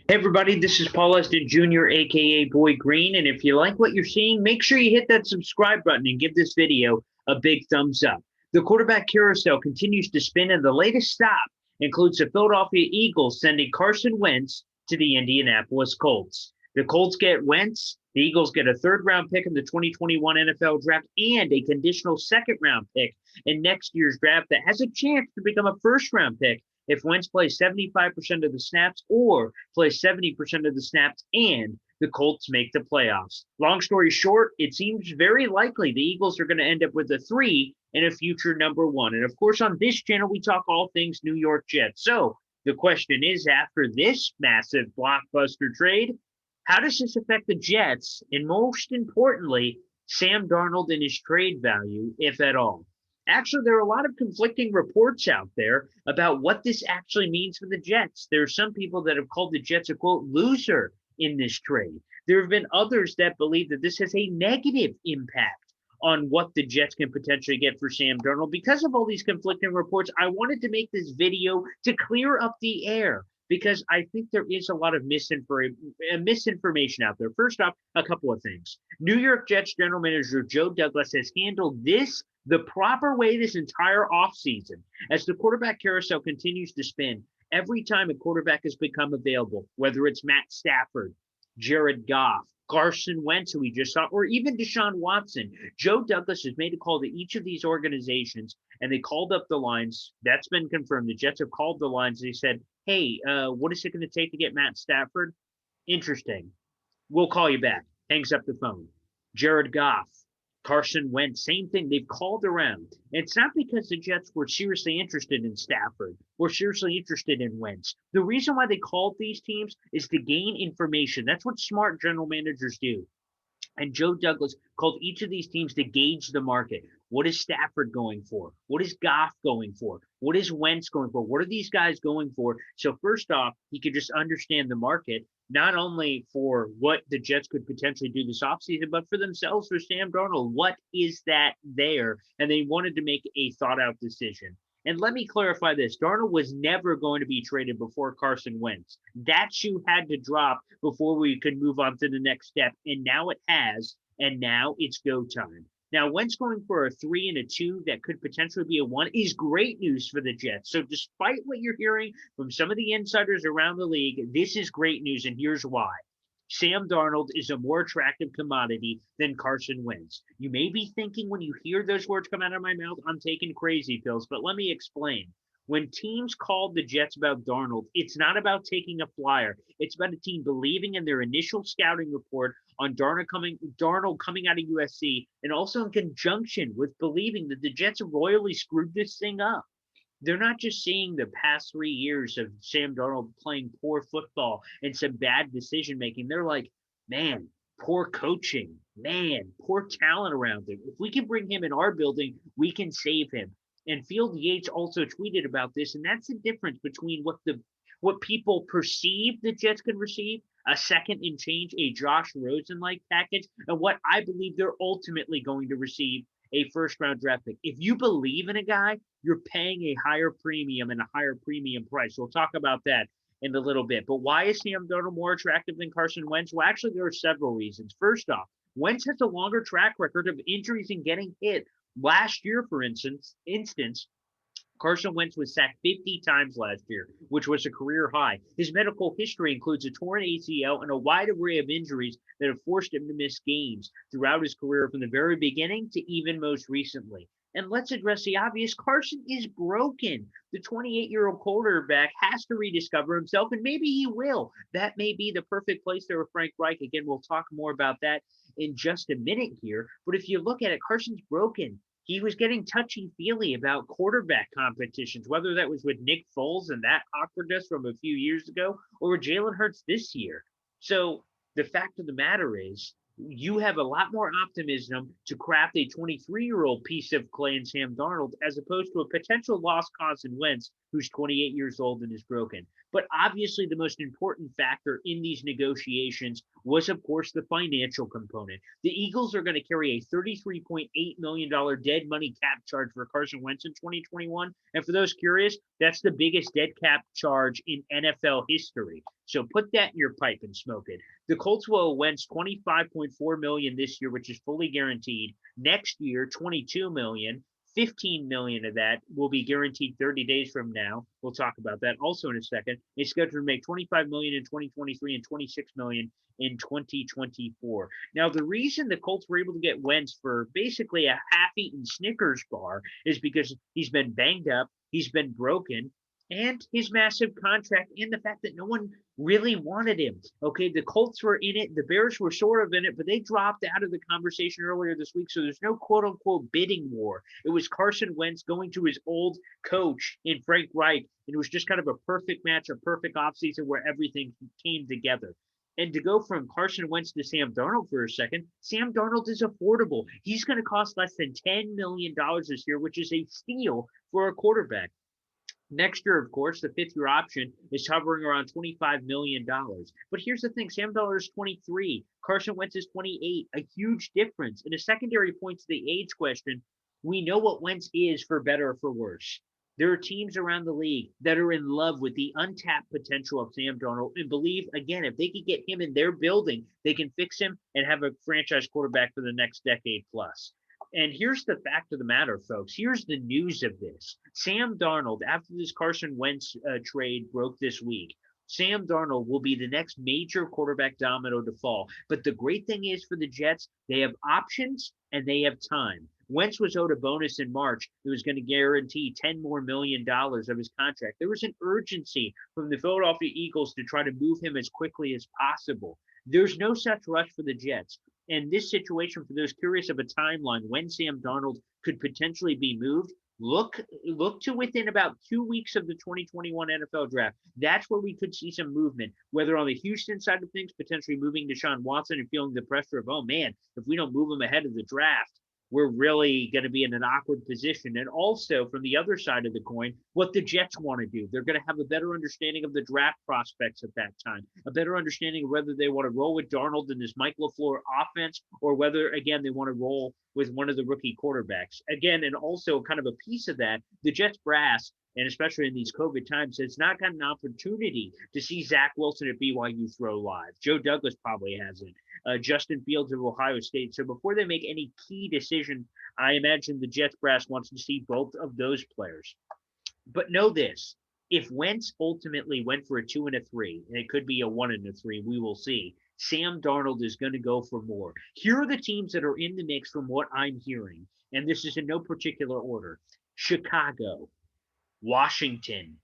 Hey everybody, this is Paul Eston Jr., aka Boy Green, and if you like what you're seeing, make sure you hit that subscribe button and give this video a big thumbs up. The quarterback carousel continues to spin, and the latest stop includes the Philadelphia Eagles sending Carson Wentz to the Indianapolis Colts. The Colts get Wentz, the Eagles get a third-round pick in the 2021 NFL Draft, and a conditional second-round pick in next year's draft that has a chance to become a first-round pick if Wentz plays 75% of the snaps or plays 70% of the snaps and the Colts make the playoffs. Long story short, it seems very likely the Eagles are going to end up with a 3 and a future number 1. And of course, on this channel, we talk all things New York Jets. So the question is, after this massive blockbuster trade, how does this affect the Jets? And most importantly, Sam Darnold and his trade value, if at all? Actually, there are a lot of conflicting reports out there about what this actually means for the Jets. There are some people that have called the Jets a quote loser in this trade. There have been others that believe that this has a negative impact on what the Jets can potentially get for Sam Darnold. Because of all these conflicting reports, I wanted to make this video to clear up the air because I think there is a lot of misinformation out there. First off, a couple of things. New York Jets general manager Joe Douglas has handled this the proper way this entire offseason. As the quarterback carousel continues to spin, every time a quarterback has become available, whether it's Matt Stafford, Jared Goff, Carson Wentz, who we just saw, or even Deshaun Watson, Joe Douglas has made a call to each of these organizations, and they called up the lines. That's been confirmed. The Jets have called the lines. They said, hey, what is it going to take to get Matt Stafford? Interesting. We'll call you back. Hangs up the phone. Jared Goff, Carson Wentz, same thing. They've called around. It's not because the Jets were seriously interested in Stafford or seriously interested in Wentz. The reason why they called these teams is to gain information. That's what smart general managers do. And Joe Douglas called each of these teams to gauge the market. What is Stafford going for? What is Goff going for? What is Wentz going for? What are these guys going for? So first off, he could just understand the market, not only for what the Jets could potentially do this offseason, but for themselves, for Sam Darnold. What is that there? And they wanted to make a thought-out decision. And let me clarify this. Darnold was never going to be traded before Carson Wentz. That shoe had to drop before we could move on to the next step. And now it has, and now it's go time. Now, Wentz going for a 3 and a 2 that could potentially be a 1 is great news for the Jets. So despite what you're hearing from some of the insiders around the league, this is great news, and here's why. Sam Darnold is a more attractive commodity than Carson Wentz. You may be thinking when you hear those words come out of my mouth, I'm taking crazy pills, but let me explain. When teams called the Jets about Darnold, it's not about taking a flyer. It's about a team believing in their initial scouting report on Darnold coming out of USC, and also in conjunction with believing that the Jets royally screwed this thing up. They're not just seeing the past 3 years of Sam Darnold playing poor football and some bad decision making. They're like, man, poor coaching, man, poor talent around him. If we can bring him in our building, we can save him. And Field Yates also tweeted about this, and that's the difference between what people perceive the Jets could receive, a second and change, a Josh Rosen-like package, and what I believe they're ultimately going to receive, a first-round draft pick. If you believe in a guy, you're paying a higher premium and a higher premium price. We'll talk about that in a little bit. But why is Sam Darnold more attractive than Carson Wentz? Well, actually, there are several reasons. First off, Wentz has a longer track record of injuries and getting hit. Last year, for instance, Carson Wentz was sacked 50 times last year, which was a career high. His medical history includes a torn ACL and a wide array of injuries that have forced him to miss games throughout his career from the very beginning to even most recently. And let's address the obvious. Carson is broken. The 28-year-old quarterback has to rediscover himself, and maybe he will. That may be the perfect place there with Frank Reich. Again, we'll talk more about that in just a minute here. But if you look at it, Carson's broken. He was getting touchy-feely about quarterback competitions, whether that was with Nick Foles and that awkwardness from a few years ago, or with Jalen Hurts this year. So the fact of the matter is, you have a lot more optimism to craft a 23-year-old piece of clay in Sam Darnold as opposed to a potential lost Carson Wentz who's 28 years old and is broken. But obviously the most important factor in these negotiations was, of course, the financial component. The Eagles are going to carry a $33.8 million dead money cap charge for Carson Wentz in 2021. And for those curious, that's the biggest dead cap charge in NFL history. So put that in your pipe and smoke it. The Colts will owe Wentz $25.4 million this year, which is fully guaranteed. Next year, $22 million. $15 million of that will be guaranteed 30 days from now. We'll talk about that also in a second. It's scheduled to make $25 million in 2023 and $26 million in 2024. Now, the reason the Colts were able to get Wentz for basically a half-eaten Snickers bar is because he's been banged up, he's been broken, and his massive contract, and the fact that no one really wanted him. Okay, the Colts were in it, the Bears were sort of in it, but they dropped out of the conversation earlier this week, so there's no quote-unquote bidding war. It was Carson Wentz going to his old coach in Frank Reich, and it was just kind of a perfect match, a perfect offseason where everything came together. And to go from Carson Wentz to Sam Darnold for a second, Sam Darnold is affordable. He's going to cost less than $10 million this year, which is a steal for a quarterback. Next year, of course, the fifth-year option is hovering around $25 million. But here's the thing. Sam Darnold is 23. Carson Wentz is 28. A huge difference. And a secondary point to the age question, we know what Wentz is for better or for worse. There are teams around the league that are in love with the untapped potential of Sam Darnold and believe, again, if they could get him in their building, they can fix him and have a franchise quarterback for the next decade plus. And here's the fact of the matter, folks. Here's the news of this. Sam Darnold, after this Carson Wentz trade broke this week, Sam Darnold will be the next major quarterback domino to fall. But the great thing is for the Jets, they have options and they have time. Wentz was owed a bonus in March. It was going to guarantee $10 more million of his contract. There was an urgency from the Philadelphia Eagles to try to move him as quickly as possible. There's no such rush for the Jets. And this situation, for those curious of a timeline when Sam Darnold could potentially be moved, look to within about 2 weeks of the 2021 NFL draft. That's where we could see some movement, whether on the Houston side of things, potentially moving Deshaun Watson and feeling the pressure of, oh man, if we don't move him ahead of the draft, we're really going to be in an awkward position. And also, from the other side of the coin, what the Jets want to do. They're going to have a better understanding of the draft prospects at that time, a better understanding of whether they want to roll with Darnold in this Mike LaFleur offense, or whether, again, they want to roll with one of the rookie quarterbacks. Again, and also kind of a piece of that, the Jets brass, and especially in these COVID times, has not got an opportunity to see Zach Wilson at BYU throw live. Joe Douglas probably hasn't. Justin Fields of Ohio State. So before they make any key decision, I imagine the Jets brass wants to see both of those players. But know this, if Wentz ultimately went for a 2 and a 3, and it could be a 1 and a 3, we will see, Sam Darnold is going to go for more. Here are the teams that are in the mix from what I'm hearing, and this is in no particular order. Chicago, Washington,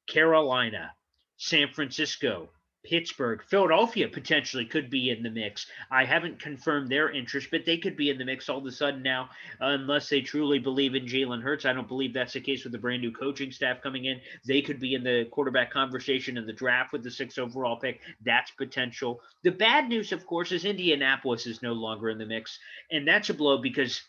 Carolina, San Francisco, Pittsburgh, Philadelphia potentially could be in the mix. I haven't confirmed their interest, but they could be in the mix all of a sudden now, unless they truly believe in Jalen Hurts. I don't believe that's the case with the brand new coaching staff coming in. They could be in the quarterback conversation in the draft with the 6th overall pick. That's potential. The bad news, of course, is Indianapolis is no longer in the mix, and that's a blow because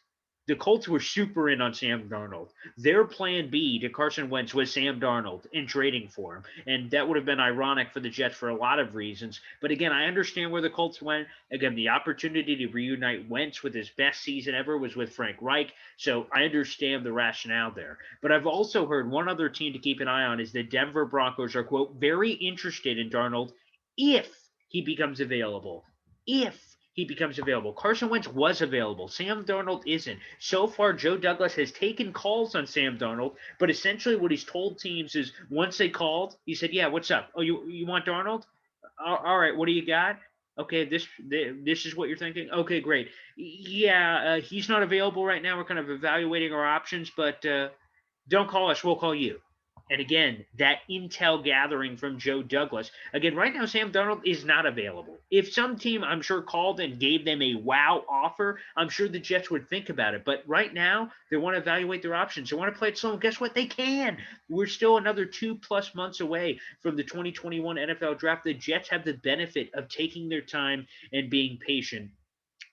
the Colts were super in on Sam Darnold. Their plan B to Carson Wentz was Sam Darnold in trading for him. And that would have been ironic for the Jets for a lot of reasons. But again, I understand where the Colts went. Again, the opportunity to reunite Wentz with his best season ever was with Frank Reich. So I understand the rationale there. But I've also heard one other team to keep an eye on is the Denver Broncos are, quote, very interested in Darnold if he becomes available. If he becomes available. Carson Wentz was available. Sam Darnold isn't. So far, Joe Douglas has taken calls on Sam Darnold, but essentially what he's told teams is once they called, he said, yeah, what's up? Oh, you want Darnold? All right, what do you got? Okay, this is what you're thinking? Okay, great. Yeah, he's not available right now. We're kind of evaluating our options, but don't call us. We'll call you. And again, that intel gathering from Joe Douglas. Again, right now, Sam Darnold is not available. If some team, I'm sure, called and gave them a wow offer, I'm sure the Jets would think about it. But right now, they want to evaluate their options. They want to play it slow. And guess what? They can. We're still another 2+ months away from the 2021 NFL draft. The Jets have the benefit of taking their time and being patient.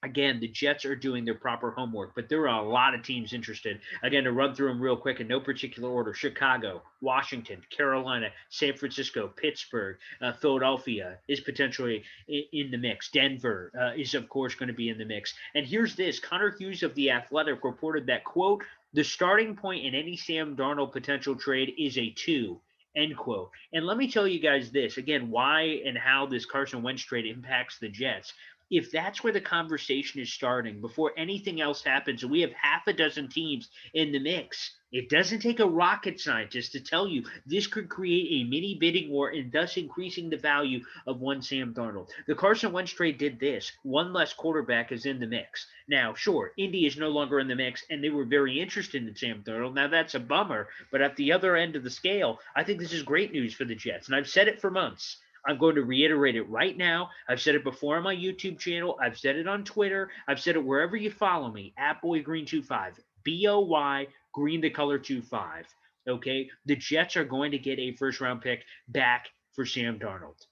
Again, the Jets are doing their proper homework, but there are a lot of teams interested. Again, to run through them real quick in no particular order: Chicago, Washington, Carolina, San Francisco, Pittsburgh, Philadelphia is potentially in the mix. Denver is, of course, going to be in the mix. And here's this: Connor Hughes of The Athletic reported that, quote, the starting point in any Sam Darnold potential trade is a 2. End quote. And let me tell you guys this again: why and how this Carson Wentz trade impacts the Jets. If that's where the conversation is starting before anything else happens, and we have half a dozen teams in the mix, it doesn't take a rocket scientist to tell you this could create a mini bidding war and thus increasing the value of one Sam Darnold. The Carson Wentz trade did this. One less quarterback is in the mix. Now, sure, Indy is no longer in the mix, and they were very interested in Sam Darnold. Now, that's a bummer, but at the other end of the scale, I think this is great news for the Jets, and I've said it for months. I'm going to reiterate it right now. I've said it before on my YouTube channel. I've said it on Twitter. I've said it wherever you follow me, at BoyGreen25. BOY Green the color 25. Okay? The Jets are going to get a first-round pick back for Sam Darnold.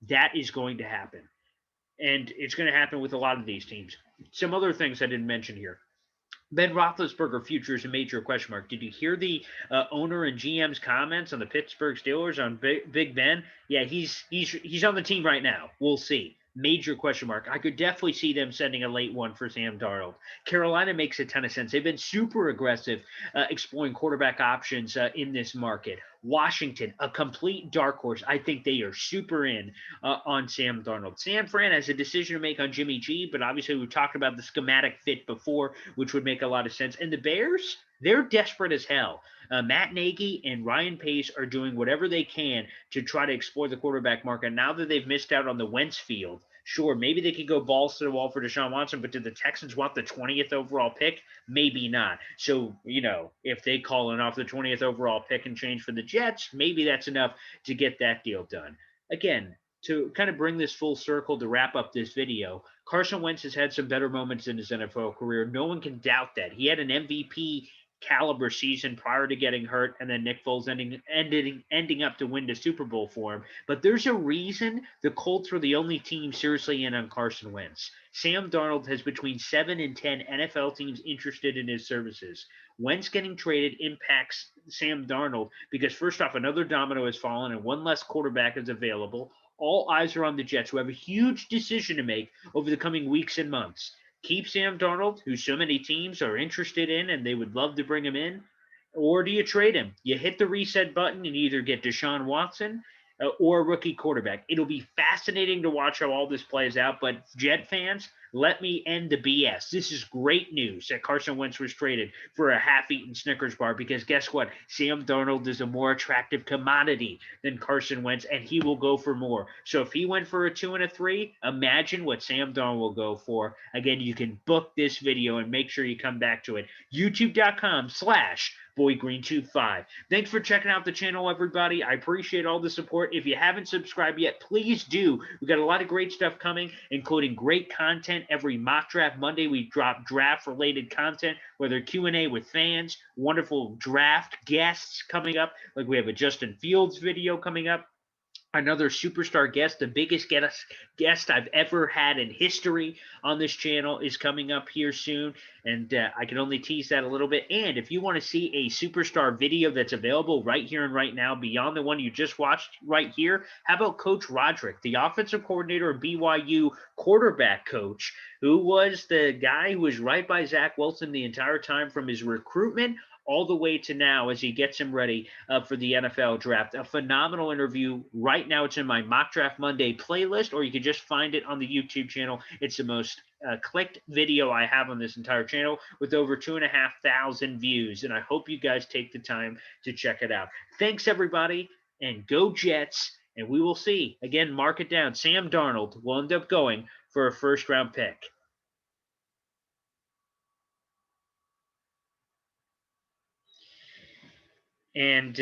That is going to happen. And it's going to happen with a lot of these teams. Some other things I didn't mention here. Ben Roethlisberger future is a major question mark. Did you hear the owner and GM's comments on the Pittsburgh Steelers on Big Ben? Yeah, he's on the team right now. We'll see. Major question mark. I could definitely see them sending a late one for Sam Darnold. Carolina makes a ton of sense. They've been super aggressive exploring quarterback options in this market. Washington, a complete dark horse. I think they are super in on Sam Darnold. San Fran has a decision to make on Jimmy G, but obviously we've talked about the schematic fit before, which would make a lot of sense. And the Bears, they're desperate as hell. Matt Nagy and Ryan Pace are doing whatever they can to try to explore the quarterback market. Now that they've missed out on the Wentz field, sure, maybe they could go balls to the wall for Deshaun Watson, but did the Texans want the 20th overall pick? Maybe not. So, if they call in off the 20th overall pick and change for the Jets, maybe that's enough to get that deal done. Again, to kind of bring this full circle to wrap up this video, Carson Wentz has had some better moments in his NFL career. No one can doubt that. He had an MVP caliber season prior to getting hurt, and then Nick Foles ending up to win the Super Bowl for him. But there's a reason the Colts were the only team seriously in on Carson Wentz. Sam Darnold has between 7 and 10 NFL teams interested in his services. Wentz getting traded impacts Sam Darnold because, first off, another domino has fallen and one less quarterback is available. All eyes are on the Jets, who have a huge decision to make over the coming weeks and months. Keep Sam Darnold, who so many teams are interested in and they would love to bring him in, or do you trade him? You hit the reset button and either get Deshaun Watson or a rookie quarterback. It'll be fascinating to watch how all this plays out, but Jet fans, let me end the BS. This is great news that Carson Wentz was traded for a half-eaten Snickers bar because guess what? Sam Darnold is a more attractive commodity than Carson Wentz, and he will go for more. So if he went for a 2 and a 3, imagine what Sam Darnold will go for. Again, you can book this video and make sure you come back to it. YouTube.com/BoyGreen25. Thanks for checking out the channel, everybody. I appreciate all the support. If you haven't subscribed yet, please do. We've got a lot of great stuff coming, including great content. Every mock draft Monday, we drop draft-related content, whether Q&A with fans, wonderful draft guests coming up, like we have a Justin Fields video coming up, another superstar guest, the biggest guest I've ever had in history on this channel is coming up here soon, and I can only tease that a little bit. And if you want to see a superstar video that's available right here and right now beyond the one you just watched right here, how about Coach Roderick, the offensive coordinator of BYU quarterback coach, who was the guy who was right by Zach Wilson the entire time from his recruitment all the way to now as he gets him ready for the NFL draft. A phenomenal interview. Right now it's in my Mock Draft Monday playlist, or you can just find it on the YouTube channel. It's the most clicked video I have on this entire channel with over 2,500 views, and I hope you guys take the time to check it out. Thanks, everybody, and go Jets, and we will see. Again, mark it down. Sam Darnold will end up going for a first-round pick. And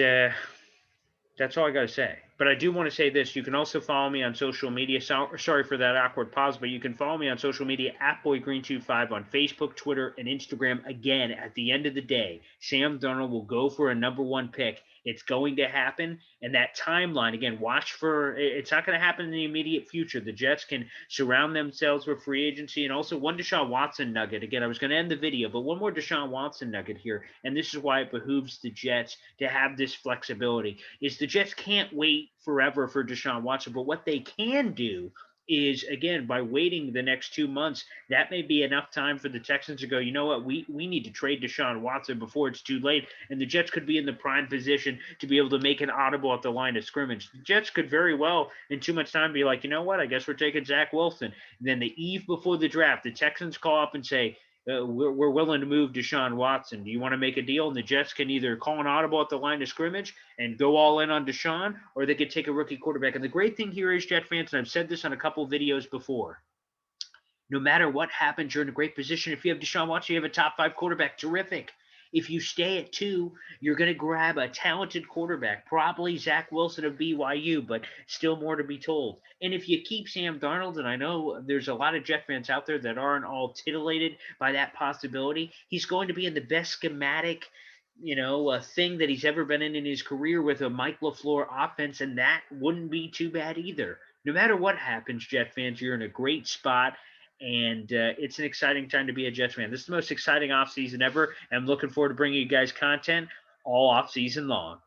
that's all I got to say. But I do want to say this. You can also follow me on social media. Sorry for that awkward pause, but you can follow me on social media at BoyGreen25 on Facebook, Twitter, and Instagram. Again, at the end of the day, Sam Darnold will go for a #1 pick It's going to happen. And that timeline, again, watch for it's not going to happen in the immediate future. The Jets can surround themselves with free agency. And also, one Deshaun Watson nugget. Again, I was going to end the video, but one more Deshaun Watson nugget here. And this is why it behooves the Jets to have this flexibility is the Jets can't wait forever for Deshaun Watson. But what they can do is, again, by waiting the next 2 months, that may be enough time for the Texans to go, you know what, we need to trade Deshaun Watson before it's too late. And the Jets could be in the prime position to be able to make an audible at the line of scrimmage. The Jets could very well, in 2 months' time, be like, you know what, I guess we're taking Zach Wilson. And then the eve before the draft, the Texans call up and say, we're willing to move Deshaun Watson. Do you want to make a deal? And the Jets can either call an audible at the line of scrimmage and go all in on Deshaun, or they could take a rookie quarterback. And the great thing here is, Jet fans, and I've said this on a couple of videos before, no matter what happens, you're in a great position. If you have Deshaun Watson, you have a top 5 quarterback. Terrific. If you stay at 2, you're going to grab a talented quarterback, probably Zach Wilson of BYU, but still more to be told. And if you keep Sam Darnold, and I know there's a lot of Jet fans out there that aren't all titillated by that possibility, he's going to be in the best schematic thing that he's ever been in his career with a Mike LaFleur offense, and that wouldn't be too bad either. No matter what happens, Jet fans, you're in a great spot. And it's an exciting time to be a Jets fan. This is the most exciting offseason ever. I'm looking forward to bringing you guys content all offseason long.